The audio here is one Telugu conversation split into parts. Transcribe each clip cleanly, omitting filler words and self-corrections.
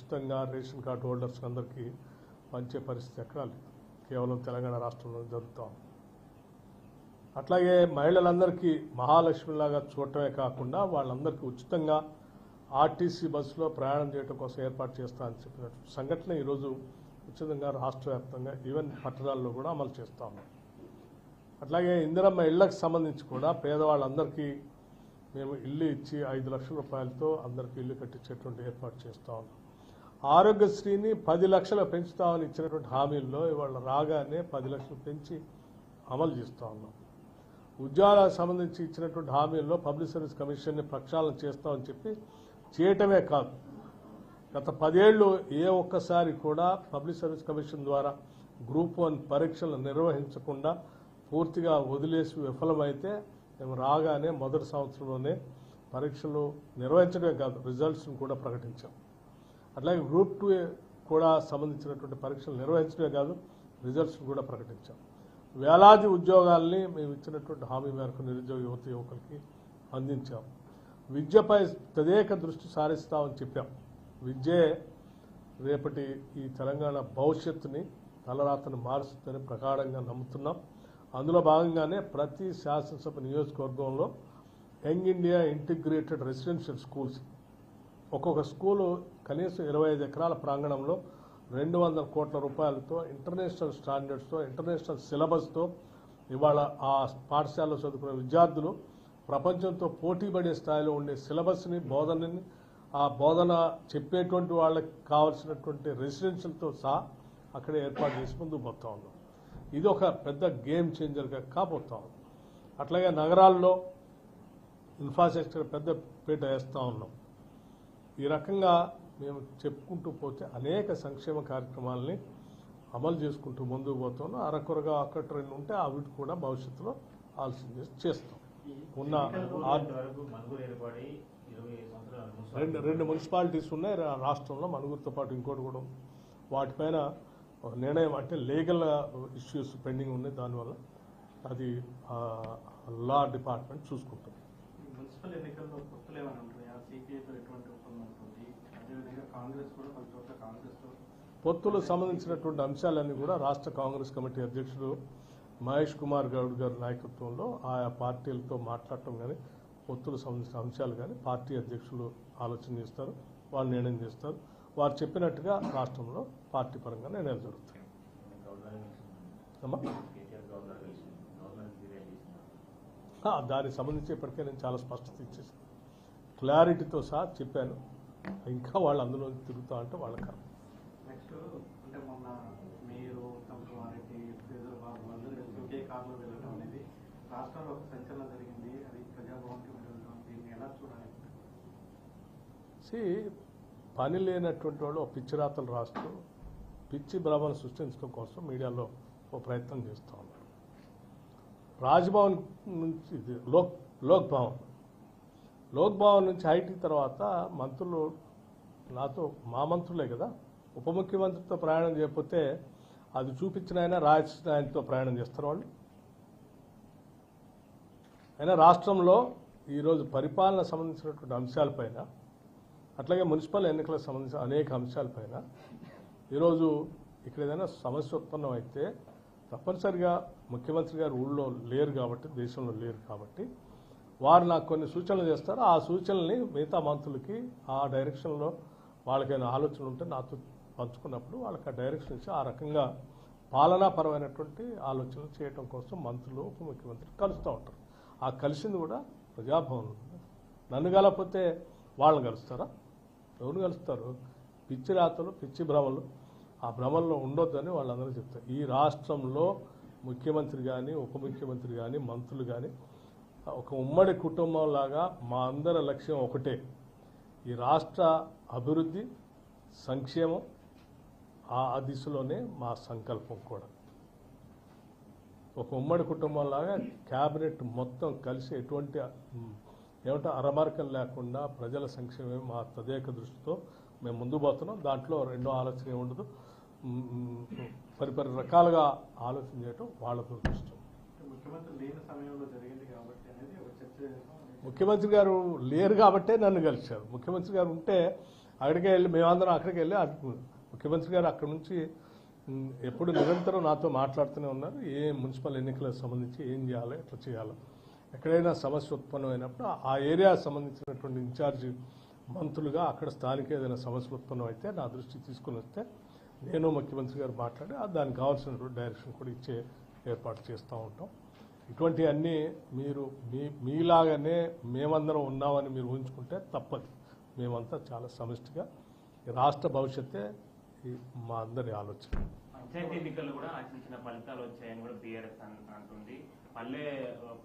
ఉచితంగా రేషన్ కార్డు హోల్డర్స్ అందరికీ పంచే పరిస్థితి ఎక్కడా లేదు. కేవలం తెలంగాణ రాష్ట్రంలో జరుగుతాం. అట్లాగే మహిళలందరికీ మహాలక్ష్మిలాగా చూడటమే కాకుండా వాళ్ళందరికీ ఉచితంగా ఆర్టీసీ బస్సులో ప్రయాణం చేయడం కోసం ఏర్పాటు చేస్తామని చెప్పినట్టు సంఘటన ఈరోజు ఉచితంగా రాష్ట్ర వ్యాప్తంగా ఈవెన్ పట్టణాల్లో కూడా అమలు చేస్తా ఉన్నాం. అట్లాగే ఇందిరమ్మ ఇళ్లకు సంబంధించి కూడా పేదవాళ్ళందరికీ మేము ఇల్లు ఇచ్చి 5 లక్షల రూపాయలతో అందరికీ ఇల్లు కట్టించేటువంటి ఏర్పాటు చేస్తూ ఉన్నాం. ఆరోగ్యశ్రీని 10 లక్షలు పెంచుతామని ఇచ్చినటువంటి హామీల్లో ఇవాళ రాగానే 10 లక్షలు పెంచి అమలు చేస్తూ ఉన్నాం. ఉద్యోగాలకు సంబంధించి ఇచ్చినటువంటి హామీల్లో పబ్లిక్ సర్వీస్ కమిషన్ని ప్రక్షాళన చేస్తామని చెప్పి చేయటమే కాదు, గత 10 ఏళ్ళు ఏ ఒక్కసారి కూడా పబ్లిక్ సర్వీస్ కమిషన్ ద్వారా గ్రూప్ 1 పరీక్షలు నిర్వహించకుండా పూర్తిగా వదిలేసి విఫలమైతే మేము రాగానే మొదటి సంవత్సరంలోనే పరీక్షలు నిర్వహించడమే కాదు రిజల్ట్స్ను కూడా ప్రకటించాం. అట్లాగే గ్రూప్ 2 కూడా సంబంధించినటువంటి పరీక్షలు నిర్వహించడమే కాదు రిజల్ట్స్ను కూడా ప్రకటించాం. వేలాది ఉద్యోగాల్ని మేము ఇచ్చినటువంటి హామీ మేరకు నిరుద్యోగ యువకులకి అందించాం. విద్యపై తదేక దృష్టి సారిస్తామని చెప్పాం. విద్యే రేపటి ఈ తెలంగాణ భవిష్యత్తుని తలరాతను మారుస్తుందని ప్రగాఢంగా నమ్ముతున్నాం. అందులో భాగంగానే ప్రతి శాసనసభ నియోజకవర్గంలో young India integrated residential schools, ఒక్కొక్క స్కూలు కనీసం 25 ఎకరాల ప్రాంగణంలో 200 కోట్ల రూపాయలతో ఇంటర్నేషనల్ స్టాండర్డ్స్తో ఇంటర్నేషనల్ సిలబస్తో ఇవాళ ఆ పాఠశాలలో చదువుకునే విద్యార్థులు ప్రపంచంతో పోటీపడే స్థాయిలో ఉండే సిలబస్ని బోధనని ఆ బోధన చెప్పేటువంటి వాళ్ళకి కావాల్సినటువంటి రెసిడెన్షియల్తో సహా అక్కడే ఏర్పాటు చేసి ముందుకు పోతా ఉన్నాం. ఇది ఒక పెద్ద గేమ్ చేంజర్గా కాబోతా ఉంది. అట్లాగే నగరాల్లో ఇన్ఫ్రాస్ట్రక్చర్ పెద్ద పీట వేస్తూ ఉన్నాం. ఈ రకంగా మేము చెప్పుకుంటూ పోతే అనేక సంక్షేమ కార్యక్రమాలని అమలు చేసుకుంటూ ముందుకు పోతున్నాం. అరకొరగా అక్కటి 2 ఉంటే అవిటి కూడా భవిష్యత్తులో ఆలోచన చేస్తాం. ఉన్న 2 మున్సిపాలిటీస్ ఉన్నాయి రాష్ట్రంలో, మనుగురుతో పాటు ఇంకోటి కూడా ఉంది. వాటిపైన ఒక నిర్ణయం అంటే లీగల్ ఇష్యూస్ పెండింగ్ ఉన్నాయి, దానివల్ల అది లా డిపార్ట్మెంట్ చూసుకుంటుంది. మున్సిపల్ ఎన్నికల్లో పొత్తులు ఏమైనా ఉంటాయా? సిపిఐతో ఎటువంటి ఒప్పందం ఉంటుంది? అదేవిధంగా కాంగ్రెస్ కూడా కొన్ని చోట్ల కాంగ్రెస్తో పొత్తులకు సంబంధించినటువంటి అంశాలన్నీ కూడా రాష్ట్ర కాంగ్రెస్ కమిటీ అధ్యక్షుడు మహేష్ కుమార్ గౌడ్ గారి నాయకత్వంలో ఆయా పార్టీలతో మాట్లాడటం కానీ పొత్తులకు సంబంధించిన అంశాలు కానీ పార్టీ అధ్యక్షులు ఆలోచన చేస్తారు, వాళ్ళు నిర్ణయం చేస్తారు. వారు చెప్పినట్టుగా రాష్ట్రంలో పార్టీ పరంగా నిర్ణయాలు జరుగుతాయి. దానికి సంబంధించి ఇప్పటికే నేను చాలా స్పష్టత ఇచ్చేసాను, క్లారిటీతో సహా చెప్పాను. ఇంకా వాళ్ళు అందులో తిరుగుతా అంటే వాళ్ళ కారణం. నెక్స్ట్ అంటే మొన్న మీరు తమకుమారెడ్డి ఒకే కారులో వెళ్ళడం అనేది రాష్ట్రంలో ఒక సంచలనం జరిగింది. అది ప్రజాభవన్కి వెళ్ళడం, దీన్ని ఎలా చూడాలి? పని లేనటువంటి వాళ్ళు పిచ్చిరాతలు రాస్తూ పిచ్చి భ్రమను సృష్టించడం కోసం మీడియాలో ఒక ప్రయత్నం చేస్తూ ఉన్నారు. రాజ్భవన్ నుంచి లోక్ భవన్ నుంచి ఐటీ తర్వాత మంత్రులు నాతో మా మంత్రులే కదా, ఉప ముఖ్యమంత్రితో ప్రయాణం చేయకపోతే అది చూపించిన ఆయన రాజకీయ ఆయనతో ప్రయాణం చేస్తారు వాళ్ళు. అయినా రాష్ట్రంలో ఈరోజు పరిపాలన సంబంధించినటువంటి అంశాలపైన అట్లాగే మున్సిపల్ ఎన్నికలకు సంబంధించిన అనేక అంశాలపైన ఈరోజు ఇక్కడ ఏదైనా సమస్య ఉత్పన్నం అయితే తప్పనిసరిగా ముఖ్యమంత్రి గారు ఊళ్ళో లేరు కాబట్టి, దేశంలో లేరు కాబట్టి వారు నాకు కొన్ని సూచనలు చేస్తారు. ఆ సూచనల్ని మిగతా మంత్రులకి ఆ డైరెక్షన్లో వాళ్ళకైనా ఆలోచనలు ఉంటే నాతో పంచుకున్నప్పుడు వాళ్ళకి ఆ డైరెక్షన్ ఇచ్చి ఆ రకంగా పాలనాపరమైనటువంటి ఆలోచనలు చేయడం కోసం మంత్రులు ఉప ముఖ్యమంత్రి కలుస్తూ ఉంటారు. ఆ కలిసింది కూడా ప్రజాభవన్. నన్ను కలకపోతే వాళ్ళని కలుస్తారా? ఎవరు కలుస్తారు? పిచ్చి రాతలు, పిచ్చి భ్రమలు, ఆ భ్రమల్లో ఉండొద్దని వాళ్ళందరూ చెప్తారు. ఈ రాష్ట్రంలో ముఖ్యమంత్రి కానీ ఉప ముఖ్యమంత్రి కానీ మంత్రులు కానీ ఒక ఉమ్మడి కుటుంబంలాగా మా అందరి లక్ష్యం ఒకటే, ఈ రాష్ట్ర అభివృద్ధి సంక్షేమం. ఆ దిశలోనే మా సంకల్పం కూడా. ఒక ఉమ్మడి కుటుంబంలాగా క్యాబినెట్ మొత్తం కలిసి ఎటువంటి అరమరికలు లేకుండా ప్రజల సంక్షేమం మా తదేక దృష్టితో మేము ముందు పోతున్నాం. దాంట్లో రెండో ఆలోచన ఉండదు. పరిపరి రకాలుగా ఆలోచన చేయటం వాళ్ళ దురదృష్టం. ముఖ్యమంత్రి లేని సమయంలో జరిగింది కాబట్టి అనేది ఒక చర్చ. ముఖ్యమంత్రి గారు లేరు కాబట్టే నన్ను కలిశారు. ముఖ్యమంత్రి గారు ఉంటే అక్కడికే వెళ్ళి మేమందరం అక్కడికి వెళ్ళి ముఖ్యమంత్రి గారు అక్కడి నుంచి ఎప్పుడు నిరంతరం నాతో మాట్లాడుతూనే ఉన్నారు. ఏ మున్సిపల్ ఎన్నికలకు సంబంధించి ఏం చేయాలి, ఎట్లా చేయాలి, ఎక్కడైనా సమస్య ఉత్పన్నమైనప్పుడు ఆ ఏరియా సంబంధించినటువంటి ఇన్ఛార్జ్ మంత్రులుగా అక్కడ స్థానిక ఏదైనా సమస్యలు ఉత్పన్నం అయితే నా దృష్టికి తీసుకుని వస్తే నేను ముఖ్యమంత్రి గారు మాట్లాడి దానికి కావాల్సినటువంటి డైరెక్షన్ కూడా ఇచ్చే ఏర్పాటు చేస్తూ ఉంటాం. ఇటువంటివన్నీ మీరు మీలాగానే మేమందరం ఉన్నామని మీరు ఊహించుకుంటే తప్పదు. మేమంతా చాలా సమిష్టిగా రాష్ట్ర భవిష్యత్తే మా అందరి ఆలోచన. పంచాయతీ ఎన్నికల్లో కూడా ఆశించిన ఫలితాలు వచ్చాయని కూడా బీఆర్ఎస్ అంటుంది. పల్లె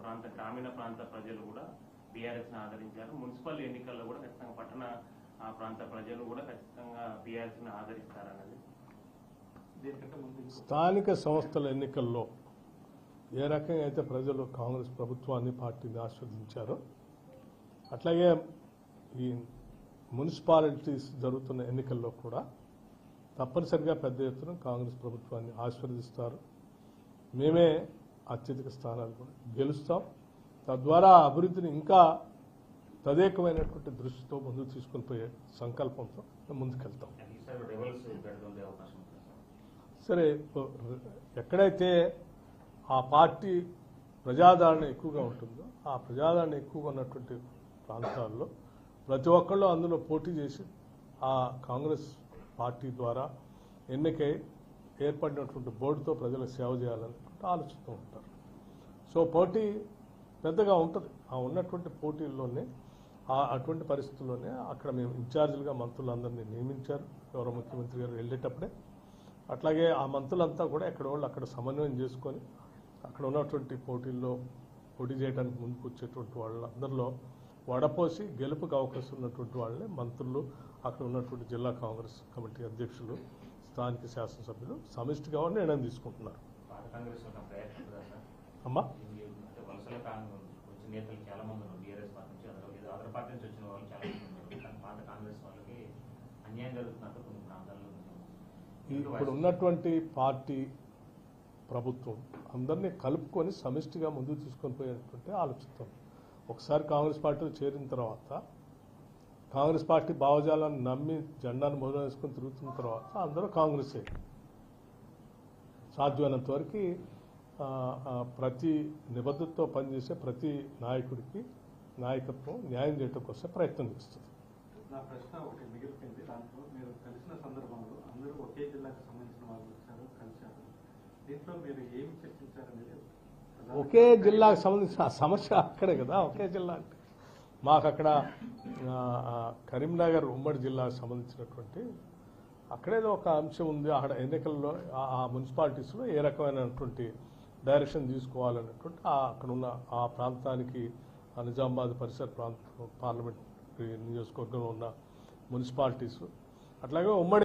ప్రాంత గ్రామీణ ప్రాంత ప్రజలు కూడా బీఆర్ఎస్ ని ఆదరించారు. మున్సిపల్ ఎన్నికల్లో కూడా ఖచ్చితంగా పట్టణ ప్రాంత ప్రజలు కూడా ఖచ్చితంగా బీఆర్ఎస్ ని ఆదరిస్తారన్నది. దీనికంటే ముందు స్థానిక సంస్థల ఎన్నికల్లో ఏ రకంగా అయితే ప్రజలు కాంగ్రెస్ ప్రభుత్వాన్ని పార్టీని ఆస్వాదించారో అట్లాగే ఈ మున్సిపాలిటీస్ జరుగుతున్న ఎన్నికల్లో కూడా తప్పనిసరిగా పెద్ద ఎత్తున కాంగ్రెస్ ప్రభుత్వాన్ని ఆశీర్వదిస్తారు. మేమే అత్యధిక స్థానాలు కూడా గెలుస్తాం. తద్వారా అభివృద్ధిని ఇంకా తదేకమైనటువంటి దృష్టితో ముందుకు తీసుకుని పోయే సంకల్పంతో ముందుకెళ్తాం. సరే, ఎక్కడైతే ఆ పార్టీ ప్రజాదరణ ఎక్కువగా ఉంటుందో ఆ ప్రజాదరణ ఎక్కువగా ఉన్నటువంటి ప్రాంతాల్లో ప్రతి ఒక్కళ్ళు అందులో పోటీ చేసి ఆ కాంగ్రెస్ పార్టీ ద్వారా ఎన్నికై ఏర్పడినటువంటి బోర్డుతో ప్రజలకు సేవ చేయాలనుకుంటూ ఆలోచిస్తూ ఉంటారు. సో పోటీ పెద్దగా ఉంటుంది. ఆ ఉన్నటువంటి పోటీల్లోనే అటువంటి పరిస్థితుల్లోనే అక్కడ మేము ఇన్ఛార్జీలుగా మంత్రులందరినీ నియమించారు గౌరవ ముఖ్యమంత్రి గారు వెళ్ళేటప్పుడే. అట్లాగే ఆ మంత్రులంతా కూడా ఎక్కడ వాళ్ళు అక్కడ సమన్వయం చేసుకొని అక్కడ ఉన్నటువంటి పోటీల్లో పోటీ చేయడానికి ముందుకు వచ్చేటువంటి వాళ్ళందరిలో వడపోసి గెలుపుకు అవకాశం ఉన్నటువంటి వాళ్ళని మంత్రులు, అక్కడ ఉన్నటువంటి జిల్లా కాంగ్రెస్ కమిటీ అధ్యక్షులు, స్థానిక శాసనసభ్యులు సమిష్టిగా నిర్ణయం తీసుకుంటున్నారు. అమ్మా ఇప్పుడు ఉన్నటువంటి పార్టీ ప్రభుత్వం అందరినీ కలుపుకొని సమిష్టిగా ముందుకు తీసుకొని పోయేటువంటి ఆలోచిస్తాం. ఒకసారి కాంగ్రెస్ పార్టీలో చేరిన తర్వాత కాంగ్రెస్ పార్టీ భావజాలను నమ్మి జెండాను మొదలు వేసుకొని తిరుగుతున్న తర్వాత అందరూ కాంగ్రెసే. సాధ్యమైనంత వరకు ప్రతి నిబద్ధతతో పనిచేసే ప్రతి నాయకుడికి నాయకత్వం న్యాయం చేయడం కోసం ప్రయత్నం చేస్తుంది. నా ప్రశ్న ఒకటి మిగిలిపోయింది. దాంట్లో మీరు కలిసిన సందర్భంలో అందరూ ఒకే జిల్లాకు సంబంధించిన వాళ్ళు వచ్చారు, కలిశారు. దీంట్లో మీరు ఏమి చర్చించారనేది ఒకే జిల్లాకు సంబంధించిన సమస్య అక్కడే కదా. ఒకే జిల్లా అంటే మాకు అక్కడ కరీంనగర్ ఉమ్మడి జిల్లాకు సంబంధించినటువంటి అక్కడేదో ఒక అంశం ఉంది. అక్కడ ఎన్నికల్లో ఆ మున్సిపాలిటీస్లో ఏ రకమైనటువంటి డైరెక్షన్ తీసుకోవాలనేటువంటి అక్కడ ఉన్న ఆ ప్రాంతానికి నిజామాబాద్ పరిసర ప్రాంతం పార్లమెంట్ నియోజకవర్గంలో ఉన్న మున్సిపాలిటీస్ అట్లాగే ఉమ్మడి